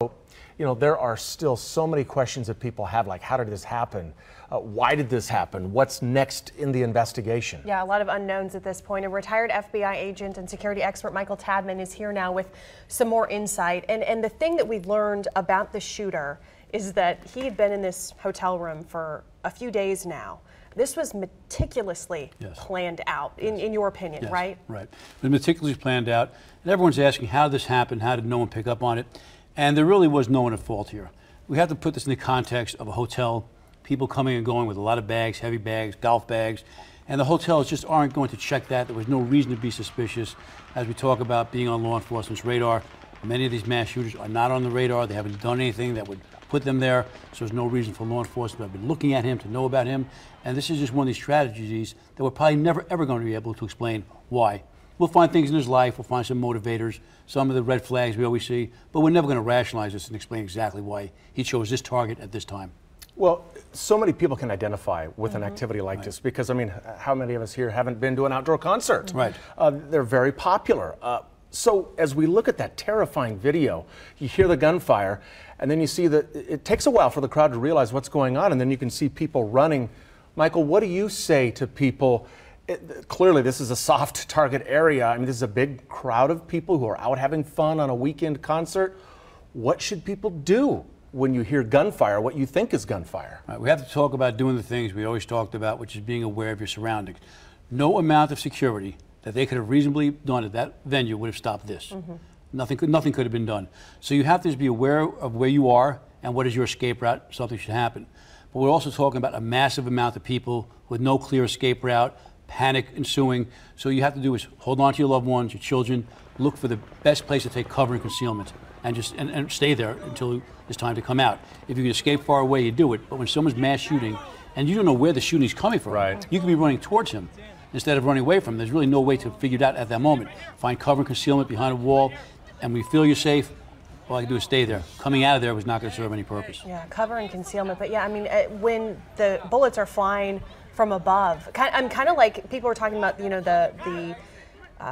You know, there are still so many questions that people have, like how did this happen? Why did this happen? What's next in the investigation? Yeah, a lot of unknowns at this point. A retired FBI agent and security expert Michael Tadman is here now with some more insight. And the thing that we've learned about the shooter is that he had been in this hotel room for a few days now. This was meticulously planned out, in your opinion, right? Right. It was meticulously planned out. And everyone's asking how this happened, how did no one pick up on it? And there really was no one at fault here. We have to put this in the context of a hotel, people coming and going with a lot of bags, heavy bags, golf bags, and the hotels just aren't going to check that. There was no reason to be suspicious. As we talk about being on law enforcement's radar, many of these mass shooters are not on the radar. They haven't done anything that would put them there, so there's no reason for law enforcement to have been looking at him, to know about him. And this is just one of these strategies that we're probably never, ever going to be able to explain why. We'll find things in his life, we'll find some motivators, some of the red flags we always see, but we're never going to rationalize this and explain exactly why he chose this target at this time. Well, so many people can identify with an activity like this because, I mean, how many of us here haven't been to an outdoor concert? Right. They're very popular. So as we look at that terrifying video, you hear the gunfire, and then you see that it takes a while for the crowd to realize what's going on, and then you can see people running. Michael, what do you say to people? Clearly, this is a soft target area. I mean, this is a big crowd of people who are out having fun on a weekend concert. What should people do when you hear gunfire, what you think is gunfire? Right, we have to talk about doing the things we always talked about, which is being aware of your surroundings. No amount of security that they could have reasonably done at that venue would have stopped this. Nothing could have been done. So you have to just be aware of where you are and what is your escape route if something should happen. But we're also talking about a massive amount of people with no clear escape route, panic ensuing. So you have to do is hold on to your loved ones, your children, look for the best place to take cover and concealment, and just and stay there until it's time to come out. If you can escape far away, you do it. But when someone's mass shooting, and you don't know where the shooting is coming from, you could be running towards him instead of running away from him. There's really no way to figure it out at that moment. Find cover and concealment behind a wall, and when you feel you're safe, all I can do is stay there. Coming out of there was not going to serve any purpose. Yeah, cover and concealment. But yeah, I mean, when the bullets are flying from above, I'm kind of like people were talking about, you know, the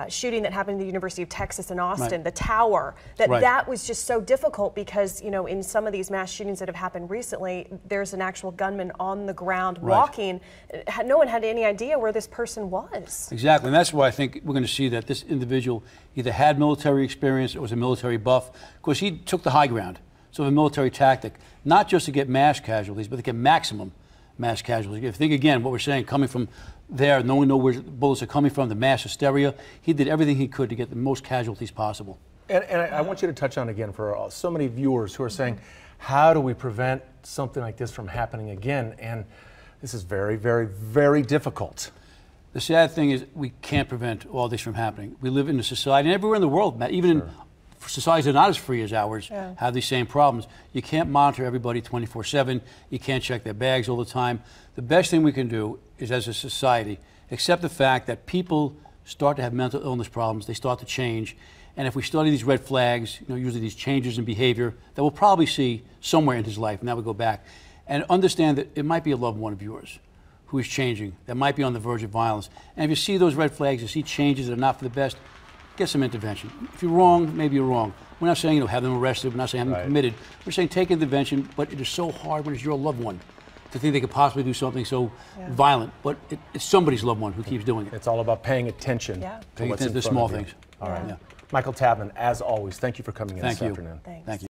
shooting that happened at the University of Texas in Austin, the tower, that was just so difficult because, you know, in some of these mass shootings that have happened recently, there's an actual gunman on the ground walking. No one had any idea where this person was. Exactly, and that's why I think we're going to see that this individual either had military experience or was a military buff. Of course, he took the high ground, so a military tactic, not just to get mass casualties, but to get maximum mass casualties. If you think again, what we're saying, coming from there, no one knows where bullets are coming from, the mass hysteria, he did everything he could to get the most casualties possible. And I want you to touch on again for so many viewers who are saying, how do we prevent something like this from happening again? And this is very, very, very difficult. The sad thing is we can't prevent all this from happening. We live in a society, and everywhere in the world, even in societies that are not as free as ours, have these same problems. You can't monitor everybody 24/7. You can't check their bags all the time. The best thing we can do is, as a society, accept the fact that people start to have mental illness problems. They start to change. And if we study these red flags, you know, usually these changes in behavior that we'll probably see somewhere in his life, and that would go back, and understand that it might be a loved one of yours who is changing, that might be on the verge of violence. And if you see those red flags, you see changes that are not for the best, get some intervention. If you're wrong, maybe you're wrong. We're not saying, you know, have them arrested. We're not saying have them committed. We're saying take intervention, but it is so hard when it's your loved one to think they could possibly do something so violent. But it's somebody's loved one who keeps doing it. It's all about paying attention to what's in front the small of you. things. All right. Michael Tadman, as always, thank you for coming in this afternoon. Thank you.